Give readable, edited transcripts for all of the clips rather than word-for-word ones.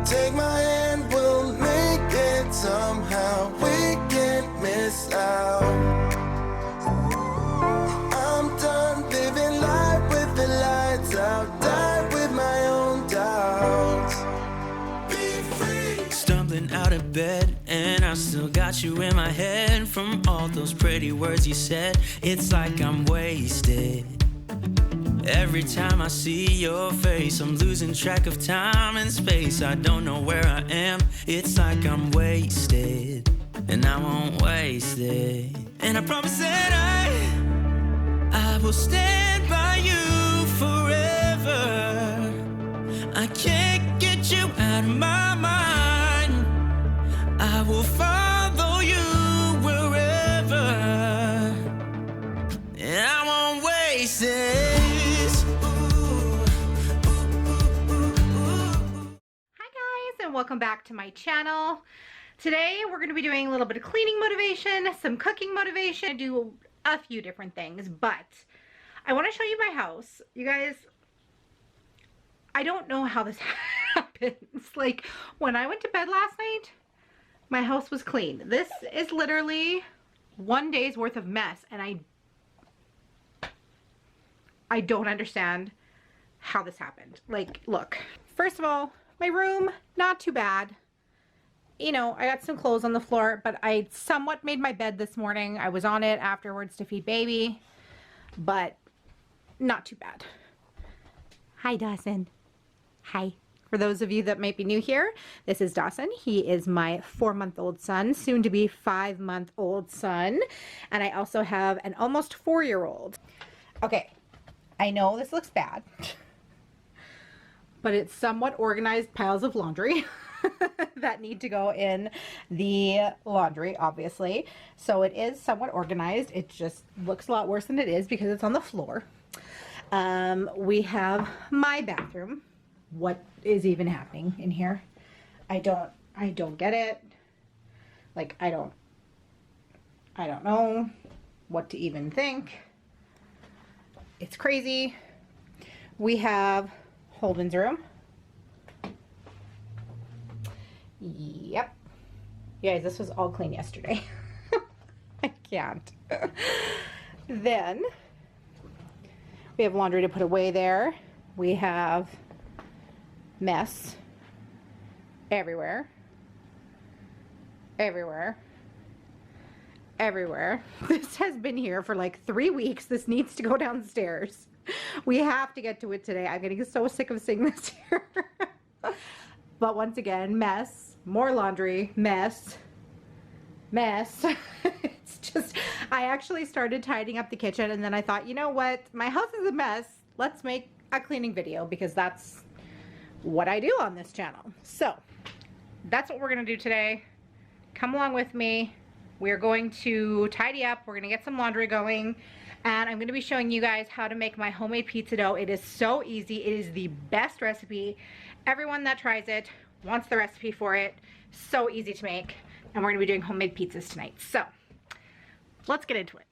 Take my hand, we'll make it somehow. We can't miss out. I'm done living life with the lights out. Die with my own doubts. Be free. Stumbling out of bed, and I still got you in my head. From all those pretty words you said, it's like I'm wasted. Every time I see your face, I'm losing track of time and space. I don't know where I am, it's like I'm wasted. And I won't waste it. And I promise that I will stand by you forever. I can't get you out of my mind. I will follow you wherever. And I won't waste it. And welcome back to my channel. Today we're going to be doing a little bit of cleaning motivation, some cooking motivation. I do a few different things, but I want to show you my house. You guys, I don't know how this happens. Like, when I went to bed last night, my house was clean. This is literally one day's worth of mess, and I don't understand how this happened. Like, look, first of all, my room, not too bad. You know, I got some clothes on the floor, but I somewhat made my bed this morning. I was on it afterwards to feed baby, but not too bad. Hi, Dawson. Hi. For those of you that might be new here, this is Dawson. He is my 4-month-old son, soon to be 5-month-old son. And I also have an almost 4-year-old. Okay, I know this looks bad. But it's somewhat organized piles of laundry that need to go in the laundry, obviously. So it is somewhat organized. It just looks a lot worse than it is because it's on the floor. We have my bathroom. What is even happening in here? I don't get it. Like, I don't know what to even think. It's crazy. We have Holden's room. Yep. You guys, this was all clean yesterday. I can't. Then we have laundry to put away there. We have mess everywhere. Everywhere. Everywhere. This has been here for like 3 weeks. This needs to go downstairs. We have to get to it today. I'm getting so sick of seeing this here. But once again, mess, more laundry, mess. It's just, I actually started tidying up the kitchen, and then I thought, you know what? My house is a mess. Let's make a cleaning video because that's what I do on this channel. So that's what we're going to do today. Come along with me. We're going to tidy up. We're going to get some laundry going. And I'm going to be showing you guys how to make my homemade pizza dough. It is so easy. It is the best recipe. Everyone that tries it wants the recipe for it. So easy to make. And we're going to be doing homemade pizzas tonight. So let's get into it.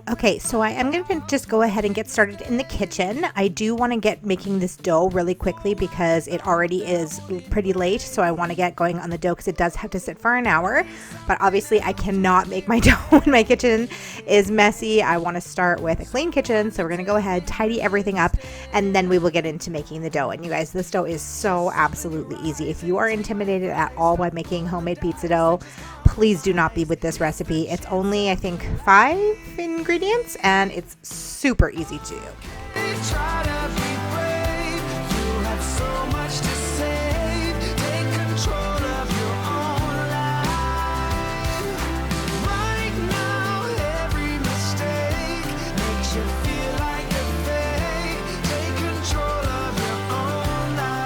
Okay, so I am going to just go ahead and get started in the kitchen. I do want to get making this dough really quickly because it already is pretty late. So I want to get going on the dough because it does have to sit for an hour. But obviously I cannot make my dough when my kitchen is messy. I want to start with a clean kitchen. So we're going to go ahead, tidy everything up, and then we will get into making the dough. And you guys, this dough is so absolutely easy. If you are intimidated at all by making homemade pizza dough, please do not be with this recipe. It's only, I think, 5 ingredients, and it's super easy to do. Try to be brave. You have so much to save. Take control of your own life. Right now, every mistake makes you feel like a fake. Take control of your own life.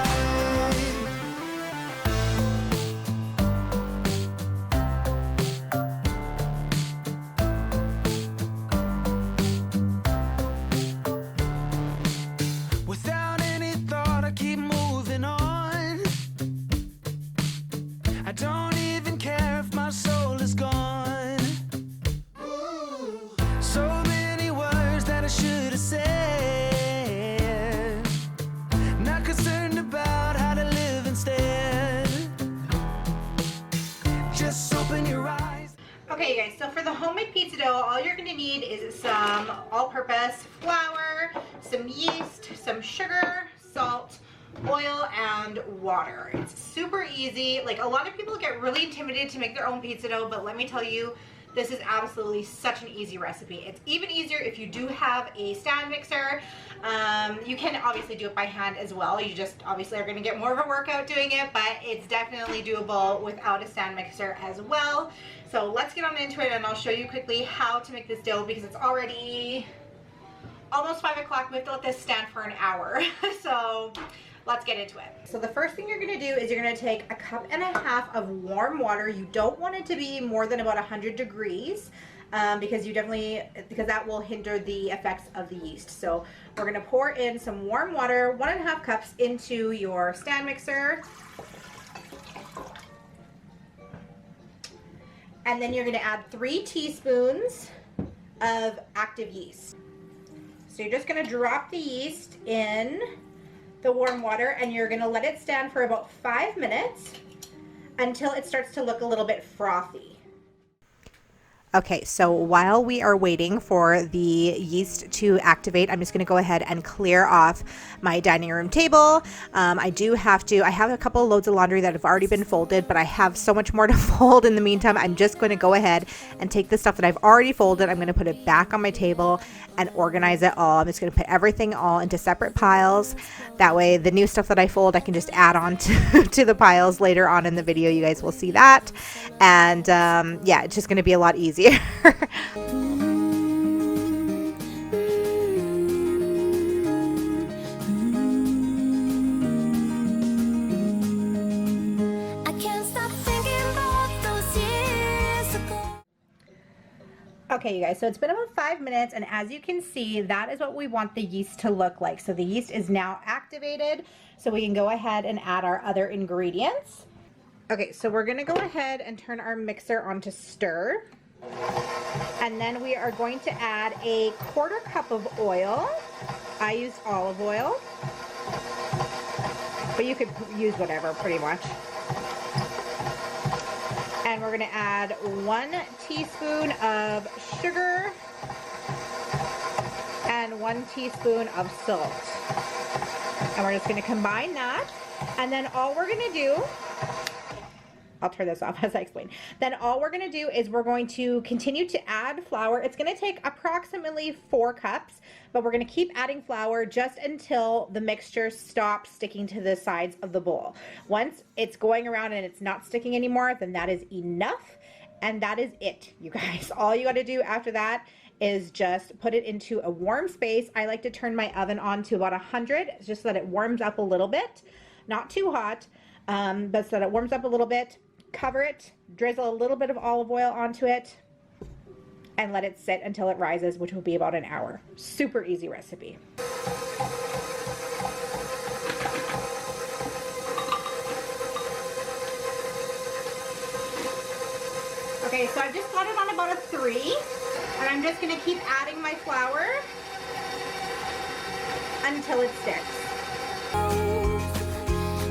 Okay, you guys, so for the homemade pizza dough, all you're going to need is some all-purpose flour, some yeast, some sugar, salt, oil, and water. It's super easy. Like, a lot of people get really intimidated to make their own pizza dough, but let me tell you, this is absolutely such an easy recipe. It's even easier if you do have a stand mixer. You can obviously do it by hand as well. You just obviously are going to get more of a workout doing it, but it's definitely doable without a stand mixer as well. So let's get on into it, and I'll show you quickly how to make this dough because it's already almost 5 o'clock. We have to let this stand for an hour. So let's get into it. So the first thing you're going to do is you're going to take 1.5 cups of warm water. You don't want it to be more than about 100 degrees because that will hinder the effects of the yeast. So we're going to pour in some warm water, 1.5 cups, into your stand mixer. And then you're going to add 3 teaspoons of active yeast. So you're just going to drop the yeast in the warm water, and you're going to let it stand for about 5 minutes until it starts to look a little bit frothy. Okay, so while we are waiting for the yeast to activate, I'm just going to go ahead and clear off my dining room table. I have a couple of loads of laundry that have already been folded, but I have so much more to fold in the meantime. I'm just going to go ahead and take the stuff that I've already folded. I'm going to put it back on my table and organize it all. I'm just going to put everything all into separate piles. That way the new stuff that I fold, I can just add on to the piles later on in the video. You guys will see that. And yeah, it's just going to be a lot easier. I can't stop thinking about those years ago. Okay, you guys, so it's been about 5 minutes, and as you can see, that is what we want the yeast to look like. So the yeast is now activated, so we can go ahead and add our other ingredients. Okay, so we're going to go ahead and turn our mixer on to stir. And then we are going to add 1/4 cup of oil. I used olive oil, but you could use whatever pretty much. And we're going to add 1 teaspoon of sugar and 1 teaspoon of salt. And we're just going to combine that. And then all we're going to do, I'll turn this off as I explain. Then all we're going to do is we're going to continue to add flour. It's going to take approximately 4 cups, but we're going to keep adding flour just until the mixture stops sticking to the sides of the bowl. Once it's going around and it's not sticking anymore, then that is enough. And that is it, you guys. All you got to do after that is just put it into a warm space. I like to turn my oven on to about 100 just so that it warms up a little bit. Not too hot, but so that it warms up a little bit. Cover it, drizzle a little bit of olive oil onto it, and let it sit until it rises, which will be about an hour. Super easy recipe. Okay, so I've just got it on about a 3, and I'm just going to keep adding my flour until it sticks.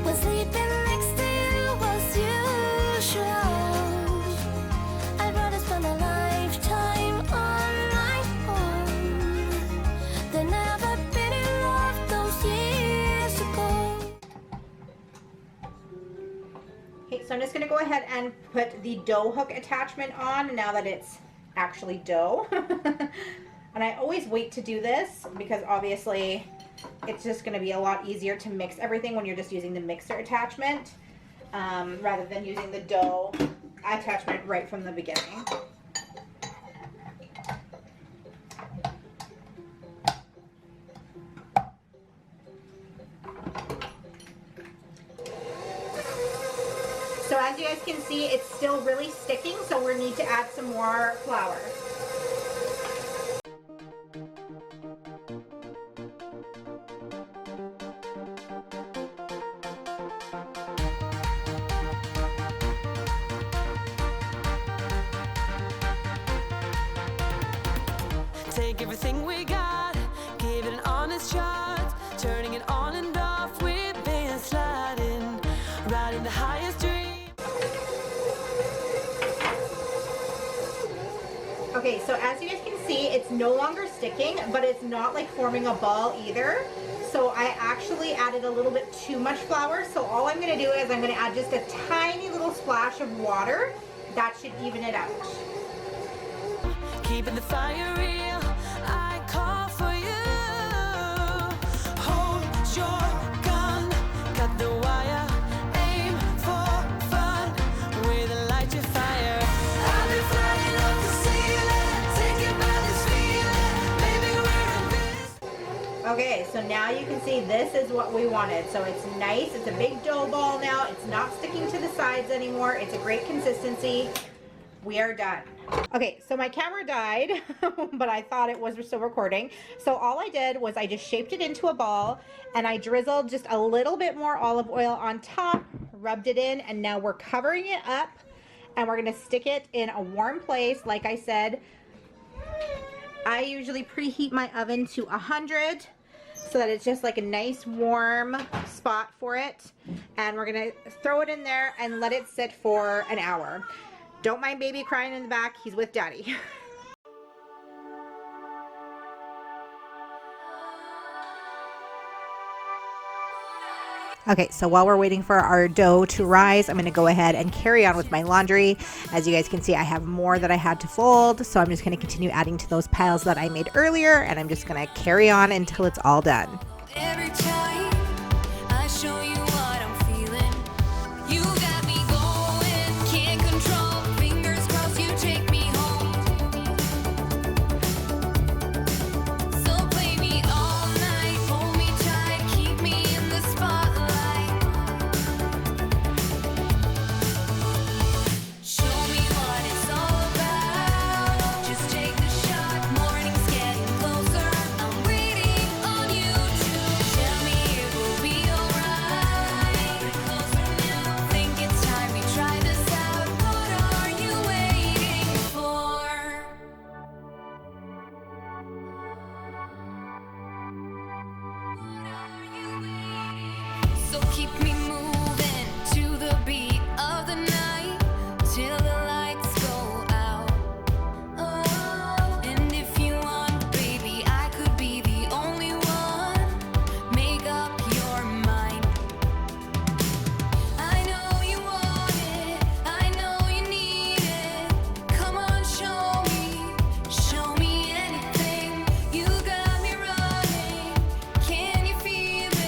When sleeping next to you was usual, I'd rather spend a lifetime on my own than ever been in love those years ago. Okay, so I'm just going to go ahead and put the dough hook attachment on now that it's actually dough. And I always wait to do this because obviously it's just going to be a lot easier to mix everything when you're just using the mixer attachment rather than using the dough attachment right from the beginning. So as you guys can see, it's still really sticking, so we need to add some more flour. Take everything we got, give it an honest shot, turning it on and off, we've been sliding, riding the highest dream. Okay, so as you guys can see, it's no longer sticking, but it's not like forming a ball either. So I actually added a little bit too much flour. So all I'm gonna do is I'm gonna add just a tiny little splash of water. That should even it out. Keeping the fire real, I call for you. Hold your gun, cut the wire, aim for fun with a light your fire. I've been flying up the ceiling, taken by this feeling. Maybe we're invisible. Okay, so now you can see this is what we wanted. So it's nice, it's a big dough ball now. It's not sticking to the sides anymore. It's a great consistency. We are done. Okay, so my camera died, but I thought it was still recording. So all I did was I just shaped it into a ball and I drizzled just a little bit more olive oil on top, rubbed it in, and now we're covering it up and we're gonna stick it in a warm place. Like I said, I usually preheat my oven to 100 so that it's just like a nice warm spot for it. And we're gonna throw it in there and let it sit for an hour. Don't mind baby crying in the back, he's with daddy. Okay, so while we're waiting for our dough to rise, I'm going to go ahead and carry on with my laundry. As you guys can see, I have more that I had to fold, so I'm just going to continue adding to those piles that I made earlier, and I'm just going to carry on until it's all done. Every time I show you what I'm feeling, you got me going, can't control. Fingers crossed you take me home. So play me all night, hold me tight, keep me in the spotlight. Show me what it's all about. Just take the shot, morning's getting closer. I'm waiting on you to tell me it will be alright. We're closer now, think it's time we try this out. What are you waiting for? So keep me moving to the beat of the night till the lights go out. Oh, and if you want, baby, I could be the only one. Make up your mind. I know you want it, I know you need it. Come on, show me anything. You got me running. Can you feel it?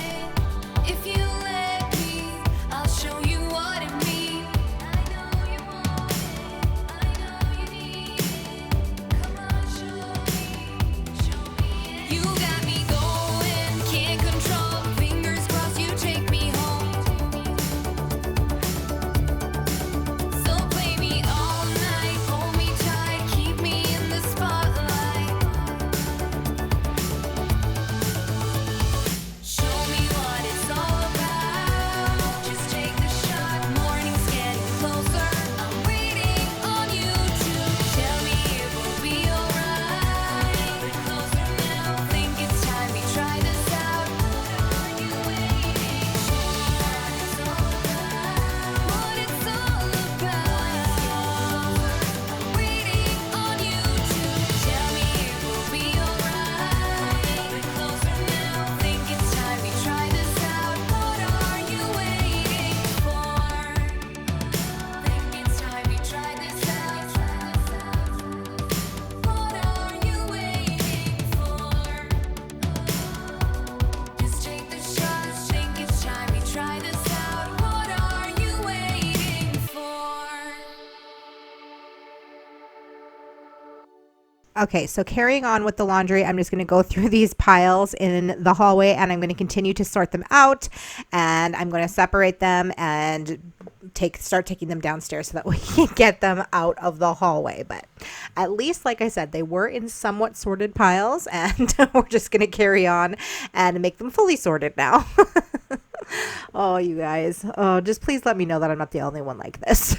If you let me, I'll show you what it means. I know you want it, I know you need it. Come on, show me. You got me going, can't control. Fingers crossed you take me home. So play me all night, hold me tight, keep me in the spotlight. Show me what it's all about. Just take the shot, morning's getting closer. I'm waiting on you to tell me it will be alright. We're closer now, think it's time we try this out. What are you waiting for? What it's all about. I'm waiting on you to tell me it will be alright. We're closer now, think it's time we try this out. What are you waiting for? Think it's time we try this out. What are you waiting for? Just take the shot, think it's time we try this out. What are you waiting for? Okay, so carrying on with the laundry, I'm just going to go through these piles in the hallway and I'm going to continue to sort them out, and I'm going to separate them and start taking them downstairs so that we can get them out of the hallway. But at least, like I said, they were in somewhat sorted piles, and we're just going to carry on and make them fully sorted now. Oh, you guys. Oh, just please let me know that I'm not the only one like this.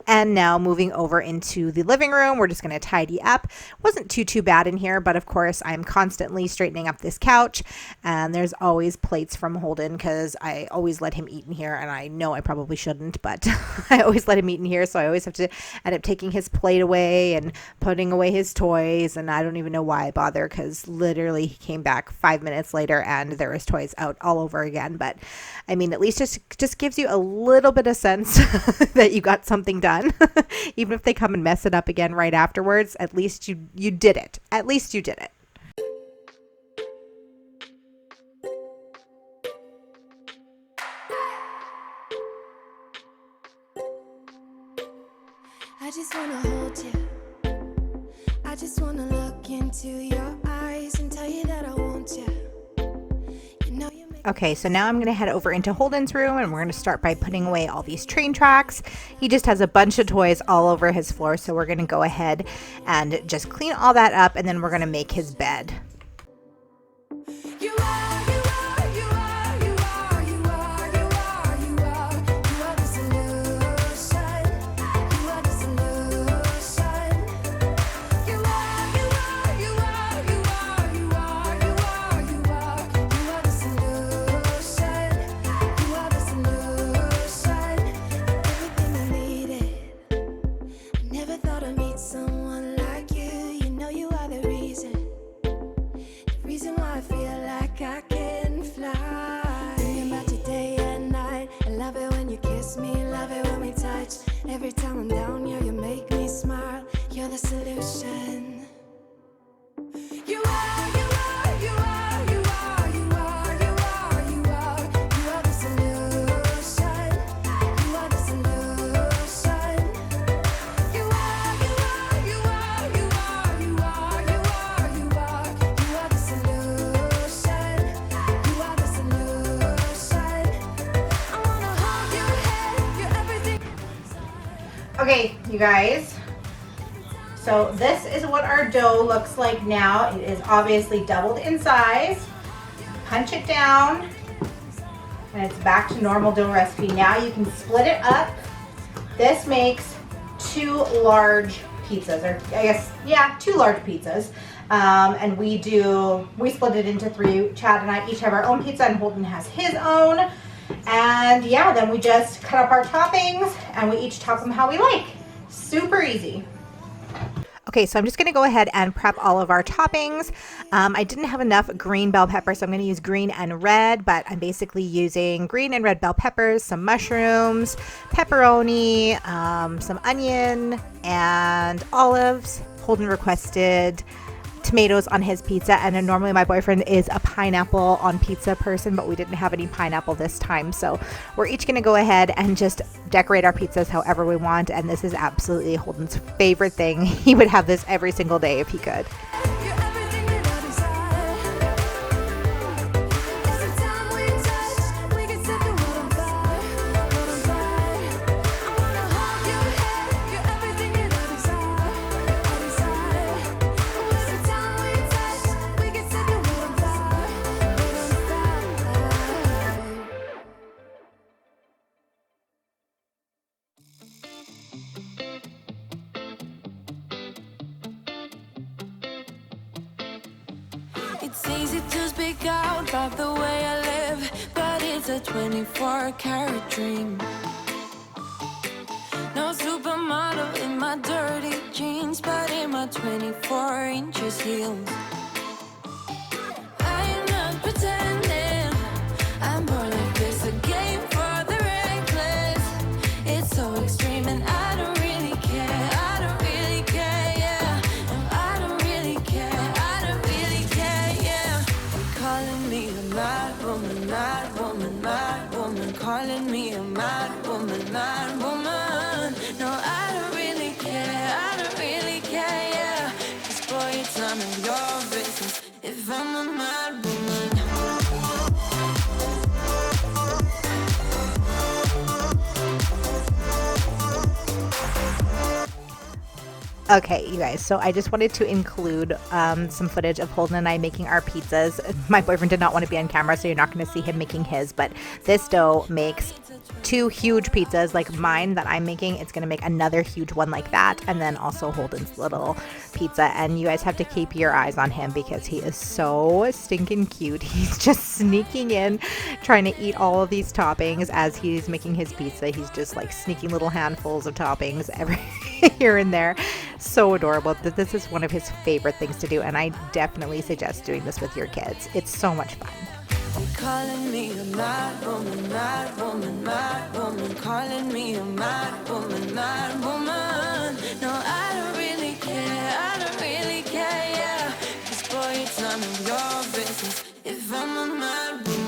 And now moving over into the living room, we're just going to tidy up. Wasn't too bad in here, but of course I'm constantly straightening up this couch, and there's always plates from Holden because I always let him eat in here, and I know I probably shouldn't, but I always let him eat in here, so I always have to end up taking his plate away and putting away his toys, and I don't even know why I bother because literally he came back 5 minutes later and there was toys out all over again. But I mean, at least just gives you a little bit of sense that you got something done. Even if they come and mess it up again right afterwards, at least you did it. At least you did it. I just wanna hold you. I just wanna look into your eyes and tell you that I want you. Okay, so now I'm going to head over into Holden's room, and we're going to start by putting away all these train tracks. He just has a bunch of toys all over his floor, so we're going to go ahead and just clean all that up, and then we're going to make his bed. Every time I'm down, yeah, you make me smile. You're the solution. You are, you are, you are, you are, you are, you are, you are. You are the solution. You are the solution. You are, you are, you are, you are, you are, you are, you are. You are the solution. You are the solution. I wanna hold your head, you're everything. Okay, you guys, so this is what our dough looks like now. It is obviously doubled in size. Punch it down, and it's back to normal dough recipe. Now you can split it up. This makes 2 large pizzas, or I guess, yeah, 2 large pizzas. And we split it into 3. Chad and I each have our own pizza, and Holden has his own. And yeah, then we just cut up our toppings and we each top them how we like. Super easy. Okay, so I'm just going to go ahead and prep all of our toppings. I didn't have enough green bell peppers, so I'm going to use green and red, but I'm basically using green and red bell peppers, some mushrooms, pepperoni, some onion, and olives. Holden requested tomatoes on his pizza, and then normally my boyfriend is a pineapple on pizza person, but we didn't have any pineapple this time, so we're each going to go ahead and just decorate our pizzas however we want. And this is absolutely Holden's favorite thing. He would have this every single day if he could. It's easy to speak out about the way I live, but it's a 24-karat dream. No supermodel in my dirty jeans, but in my 24 inches heels. I'm not pretending, I'm more like this, a game for the reckless. It's so extreme and I don't really care, I don't really care, yeah. No, I don't really care, I don't really care, yeah. They're calling me a mad woman, mad woman, mad woman. Calling me a mad woman, mad woman. No, I don't really care, I don't really care, yeah. 'Cause boy, it's none of your business if I'm a mad woman. Okay, you guys, so I just wanted to include some footage of Holden and I making our pizzas. My boyfriend did not want to be on camera, so you're not going to see him making his, but this dough makes 2 huge pizzas like mine that I'm making. It's going to make another huge one like that, and then also Holden's little pizza. And you guys have to keep your eyes on him because he is so stinking cute. He's just sneaking in, trying to eat all of these toppings as he's making his pizza. He's just like sneaking little handfuls of toppings every here and there. So adorable. This is one of his favorite things to do, and I definitely suggest doing this with your kids. It's so much fun. Calling me a mad woman, mad woman, mad woman. Calling me a mad woman, mad woman. No, I don't really care, I don't really care, yeah. 'Cause boy, it's none of your business if I'm a mad woman.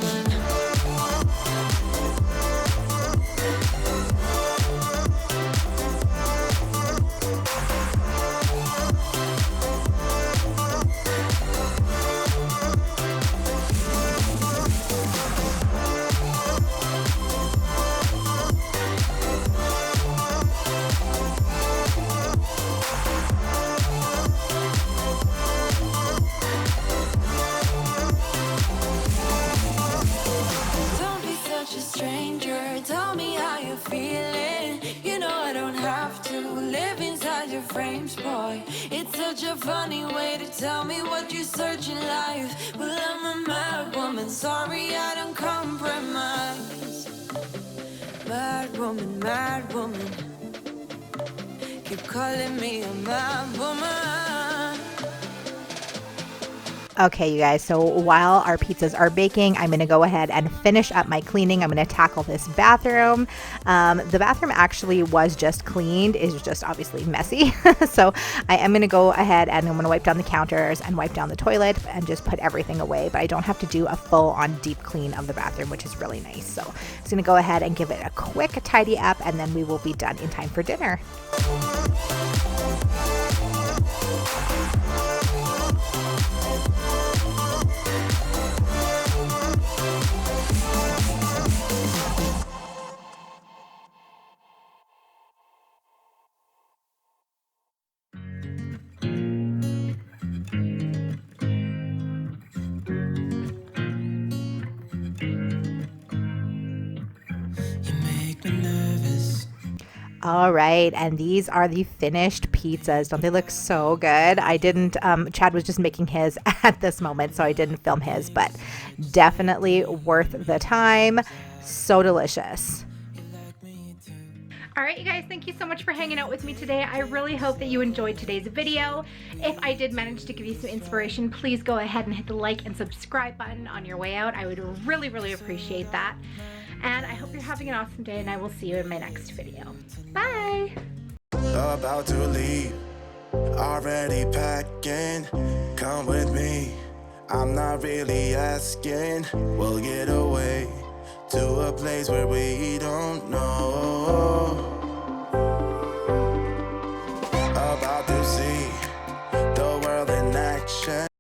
Stranger, tell me how you're feeling. You know I don't have to live inside your frames, boy. It's such a funny way to tell me what you search in life. Well, I'm a mad woman, sorry I don't compromise. Mad woman, keep calling me a mad woman. Okay, you guys, so while our pizzas are baking, I'm going to go ahead and finish up my cleaning. I'm going to tackle this bathroom. The bathroom actually was just cleaned. It was just obviously messy. So I am going to go ahead and I'm going to wipe down the counters and wipe down the toilet and just put everything away. But I don't have to do a full-on deep clean of the bathroom, which is really nice. So I'm just going to go ahead and give it a quick tidy up, and then we will be done in time for dinner. All right, and these are the finished pizzas. Don't they look so good? I didn't, Chad was just making his at this moment, so I didn't film his, but definitely worth the time. So delicious. All right, you guys, thank you so much for hanging out with me today. I really hope that you enjoyed today's video. If I did manage to give you some inspiration, please go ahead and hit the like and subscribe button on your way out. I would really, really appreciate that. And I hope you're having an awesome day, and I will see you in my next video. Bye! About to leave, already packing. Come with me, I'm not really asking. We'll get away to a place where we don't know.